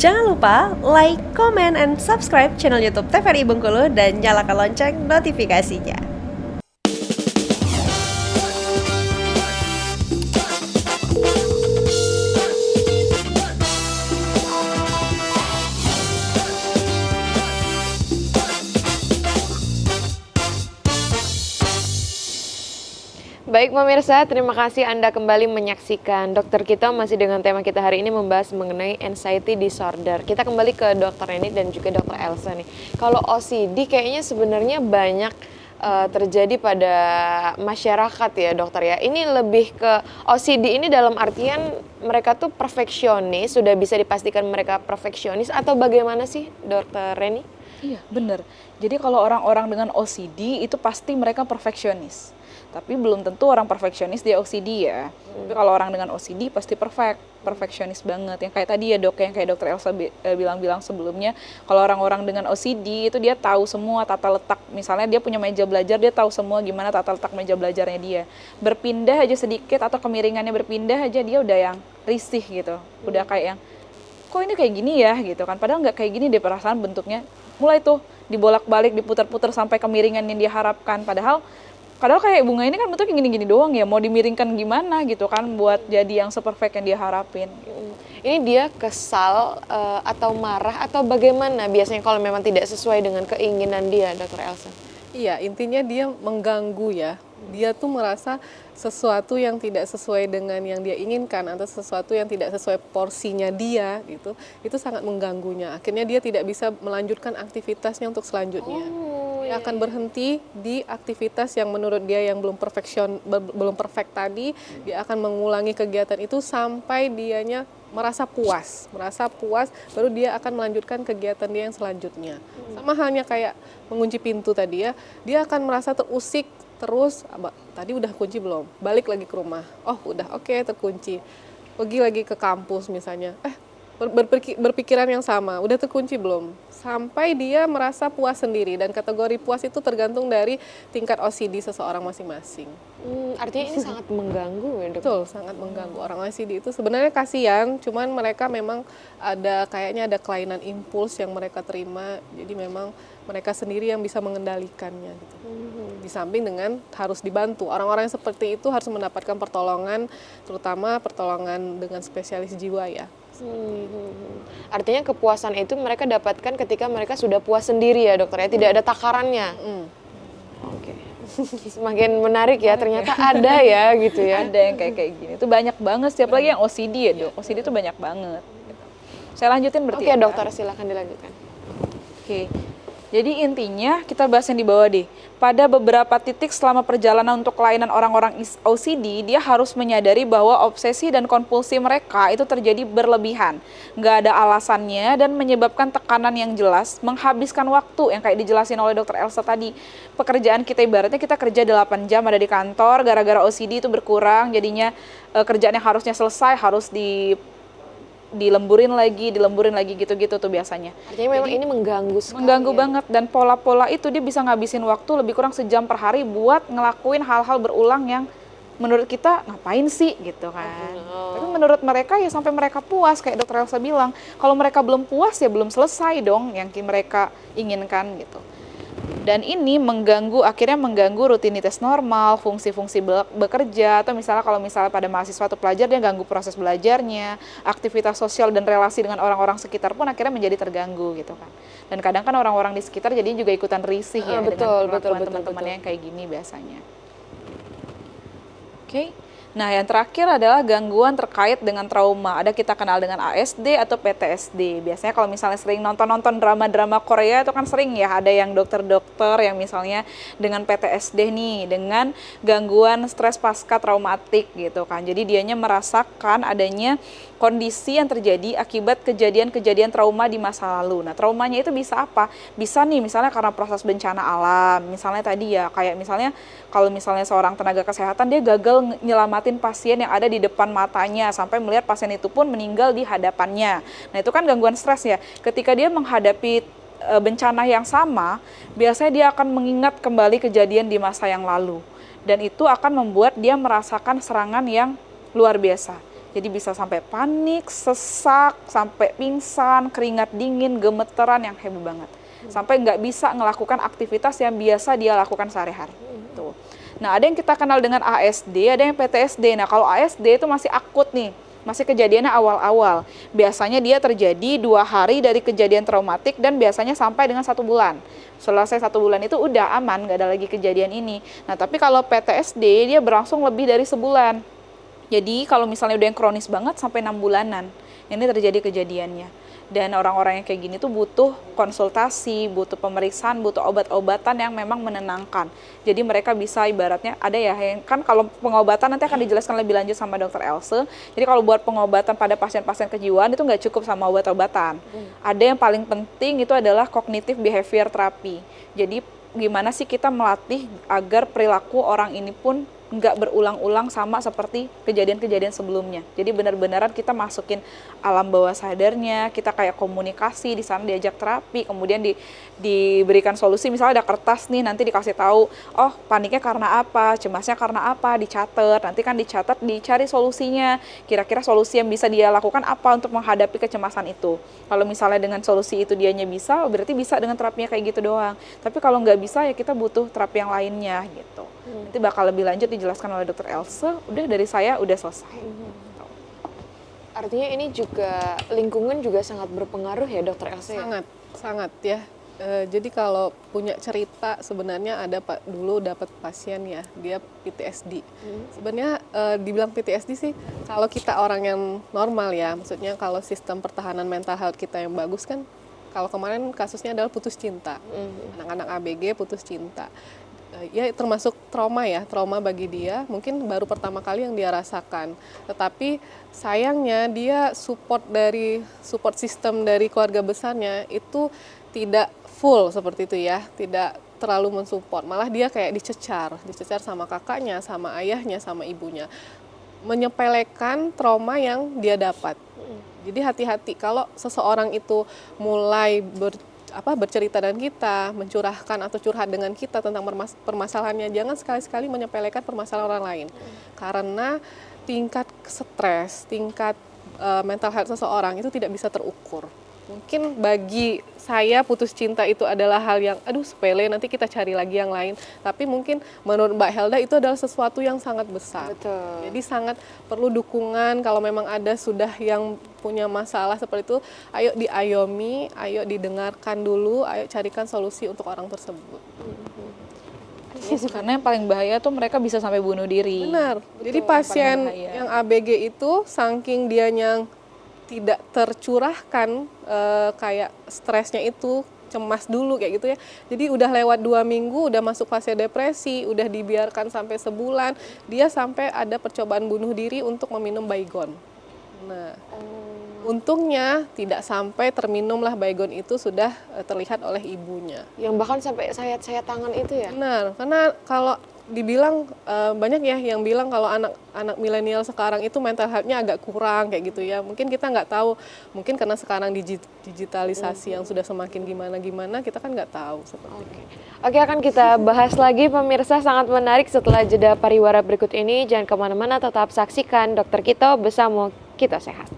Jangan lupa like, comment, and subscribe channel YouTube TVRI Bengkulu dan nyalakan lonceng notifikasinya. Baik pemirsa, terima kasih Anda kembali menyaksikan Dokter Kita. Masih dengan tema kita hari ini membahas mengenai anxiety disorder. Kita kembali ke Dokter Eni dan juga Dokter Elsa nih. Kalau OCD kayaknya sebenarnya banyak terjadi pada masyarakat ya dokter ya. Ini lebih ke OCD ini dalam artian mereka tuh perfeksionis, sudah bisa dipastikan mereka perfeksionis atau bagaimana sih Dokter Reni? Iya benar. Jadi kalau orang-orang dengan OCD itu pasti mereka perfeksionis. Tapi belum tentu orang perfeksionis dia OCD ya. Tapi kalau orang dengan OCD pasti perfeksionis banget. Yang kayak tadi ya dok, yang kayak dokter Elsa bilang sebelumnya, kalau orang-orang dengan OCD itu dia tahu semua tata letak. Misalnya dia punya meja belajar, dia tahu semua gimana tata letak meja belajarnya dia. Berpindah aja sedikit atau kemiringannya berpindah aja dia udah yang risih gitu. Udah kayak yang, kok ini kayak gini ya gitu kan. Padahal nggak kayak gini deh perasaan bentuknya. Mulai tuh dibolak-balik, diputar-putar sampai kemiringan yang diharapkan. Padahal kayak bunga ini kan bentuknya gini-gini doang ya, mau dimiringkan gimana gitu kan buat jadi yang seperfect yang dia harapin. Ini dia kesal atau marah atau bagaimana biasanya kalau memang tidak sesuai dengan keinginan dia, Dokter Elsa? Iya, intinya dia mengganggu ya. Dia tuh merasa sesuatu yang tidak sesuai dengan yang dia inginkan atau sesuatu yang tidak sesuai porsinya dia gitu, itu sangat mengganggunya. Akhirnya dia tidak bisa melanjutkan aktivitasnya untuk selanjutnya. Dia akan berhenti di aktivitas yang menurut dia yang belum perfect tadi. Dia akan mengulangi kegiatan itu sampai dianya merasa puas, baru dia akan melanjutkan kegiatan dia yang selanjutnya. Sama halnya kayak mengunci pintu tadi ya, dia akan merasa terusik terus, tadi udah kunci belum? Balik lagi ke rumah, oh udah oke, terkunci. Pergi lagi ke kampus misalnya, berpikiran yang sama, udah terkunci belum? Sampai dia merasa puas sendiri, dan kategori puas itu tergantung dari tingkat OCD seseorang masing-masing. Artinya ini sangat mengganggu ya dok? Betul, sangat mengganggu. Orang OCD itu sebenarnya kasihan, cuman mereka memang kayaknya ada kelainan impuls yang mereka terima, jadi memang mereka sendiri yang bisa mengendalikannya gitu. Di samping dengan harus dibantu, orang-orang yang seperti itu harus mendapatkan pertolongan, terutama pertolongan dengan spesialis jiwa ya. Artinya kepuasan itu mereka dapatkan ketika mereka sudah puas sendiri ya dokter ya, tidak ada takarannya. Oke. Semakin menarik ya, ternyata ada ya gitu ya. Ada yang kayak gini, itu banyak banget, siapa lagi yang OCD ya dok, OCD itu banyak banget. Saya lanjutin berarti. Oke dokter, silakan dilanjutkan. Oke. Jadi intinya kita bahas yang di bawah deh. Pada beberapa titik selama perjalanan untuk kelainan orang-orang OCD, dia harus menyadari bahwa obsesi dan kompulsi mereka itu terjadi berlebihan. Nggak ada alasannya dan menyebabkan tekanan yang jelas, menghabiskan waktu yang kayak dijelasin oleh Dokter Elsa tadi. Pekerjaan kita ibaratnya kita kerja 8 jam ada di kantor, gara-gara OCD itu berkurang, jadinya kerjaan yang harusnya selesai harus dilemburin lagi gitu-gitu tuh biasanya. Artinya memang ini mengganggu sekali. Mengganggu ya? banget, dan pola-pola itu dia bisa ngabisin waktu lebih kurang sejam per hari buat ngelakuin hal-hal berulang yang menurut kita ngapain sih gitu kan. Tapi menurut mereka ya sampai mereka puas, kayak Dokter Elsa bilang, kalau mereka belum puas ya belum selesai dong yang mereka inginkan gitu. Dan ini akhirnya mengganggu rutinitas normal, fungsi-fungsi bekerja, atau misalnya kalau pada mahasiswa atau pelajar dia ganggu proses belajarnya, aktivitas sosial dan relasi dengan orang-orang sekitar pun akhirnya menjadi terganggu gitu kan. Dan kadang kan orang-orang di sekitar jadi juga ikutan risih ya dengan perlakuan teman-temannya yang kayak gini biasanya. Oke. Nah, yang terakhir adalah gangguan terkait dengan trauma. Ada kita kenal dengan ASD atau PTSD. Biasanya kalau misalnya sering nonton drama-drama Korea itu kan sering ya ada yang dokter-dokter yang misalnya dengan PTSD nih, dengan gangguan stres pasca traumatik gitu kan. Jadi dianya merasakan adanya kondisi yang terjadi akibat kejadian-kejadian trauma di masa lalu. Nah, traumanya itu bisa apa? Bisa nih misalnya karena proses bencana alam. Misalnya tadi ya kayak misalnya kalau misalnya seorang tenaga kesehatan dia gagal nyelamatin pasien yang ada di depan matanya sampai melihat pasien itu pun meninggal di hadapannya. Nah, itu kan gangguan stres ya. Ketika dia menghadapi bencana yang sama, biasanya dia akan mengingat kembali kejadian di masa yang lalu. Dan itu akan membuat dia merasakan serangan yang luar biasa. Jadi bisa sampai panik, sesak, sampai pingsan, keringat dingin, gemeteran yang hebat banget. Sampai nggak bisa melakukan aktivitas yang biasa dia lakukan sehari-hari. Tuh. Nah, ada yang kita kenal dengan ASD, ada yang PTSD. Nah, kalau ASD itu masih akut nih, masih kejadiannya awal-awal. Biasanya dia terjadi 2 hari dari kejadian traumatik dan biasanya sampai dengan 1 bulan. Selesai 1 bulan itu udah aman, nggak ada lagi kejadian ini. Nah, tapi kalau PTSD dia berlangsung lebih dari sebulan. Jadi kalau misalnya udah yang kronis banget sampai 6 bulanan, ini terjadi kejadiannya. Dan orang-orang yang kayak gini tuh butuh konsultasi, butuh pemeriksaan, butuh obat-obatan yang memang menenangkan. Jadi mereka bisa ibaratnya ada ya, yang kan kalau pengobatan nanti akan dijelaskan lebih lanjut sama Dokter Else. Jadi kalau buat pengobatan pada pasien-pasien kejiwaan itu nggak cukup sama obat-obatan. Ada yang paling penting itu adalah cognitive behavior therapy. Jadi gimana sih kita melatih agar perilaku orang ini pun nggak berulang-ulang sama seperti kejadian-kejadian sebelumnya. Jadi benar-benaran kita masukin alam bawah sadarnya, kita kayak komunikasi di sana, diajak terapi, kemudian diberikan solusi. Misalnya ada kertas nih, nanti dikasih tahu, oh paniknya karena apa, cemasnya karena apa, dicatat. Nanti kan dicatat, dicari solusinya. Kira-kira solusi yang bisa dia lakukan apa untuk menghadapi kecemasan itu. Kalau misalnya dengan solusi itu dianya bisa, berarti bisa dengan terapinya kayak gitu doang. Tapi kalau nggak bisa ya kita butuh terapi yang lainnya gitu. Nanti bakal lebih lanjut dijelaskan oleh Dokter Else. Udah dari saya udah selesai. Artinya ini juga lingkungan juga sangat berpengaruh ya Dokter Else ya? Sangat ya. Jadi kalau punya cerita sebenarnya ada Pak dulu dapat pasien ya, dia PTSD. Sebenarnya dibilang PTSD sih kalau kita orang yang normal ya, maksudnya kalau sistem pertahanan mental health kita yang bagus kan, kalau kemarin kasusnya adalah putus cinta. Anak-anak ABG putus cinta. Ya termasuk trauma ya, trauma bagi dia, mungkin baru pertama kali yang dia rasakan. Tetapi sayangnya dia support sistem dari keluarga besarnya itu tidak full seperti itu ya, tidak terlalu mensupport. Malah dia kayak dicecar sama kakaknya, sama ayahnya, sama ibunya. Menyepelekan trauma yang dia dapat. Jadi hati-hati kalau seseorang itu mulai bercerita dengan kita, mencurahkan atau curhat dengan kita tentang permasalahannya, jangan sekali-sekali menyepelekan permasalahan orang lain. Karena tingkat stres, tingkat mental health seseorang itu tidak bisa terukur. Mungkin bagi saya putus cinta itu adalah hal yang sepele, nanti kita cari lagi yang lain. Tapi mungkin menurut Mbak Helda itu adalah sesuatu yang sangat besar. Betul. Jadi sangat perlu dukungan kalau memang ada sudah yang punya masalah seperti itu, ayo diayomi, ayo didengarkan dulu, ayo carikan solusi untuk orang tersebut. Karena yang paling bahaya tuh mereka bisa sampai bunuh diri. Benar. Jadi Yang pasien paling bahaya. yang ABG itu saking dianya tidak tercurahkan kayak stresnya itu, cemas dulu kayak gitu ya. Jadi udah lewat 2 minggu, udah masuk fase depresi, udah dibiarkan sampai sebulan, dia sampai ada percobaan bunuh diri untuk meminum Baygon. Nah, untungnya tidak sampai terminumlah Baygon itu sudah terlihat oleh ibunya. Yang bahkan sampai sayat-sayat tangan itu ya? Benar, karena kalau dibilang banyak ya yang bilang kalau anak milenial sekarang itu mental health-nya agak kurang kayak gitu ya. Mungkin kita nggak tahu, mungkin karena sekarang digitalisasi yang sudah semakin gimana-gimana, kita kan nggak tahu seperti itu. Oke, akan kita bahas lagi pemirsa, sangat menarik setelah jeda pariwara berikut ini. Jangan kemana-mana, tetap saksikan Dokter Kito bersama Kita Sehat.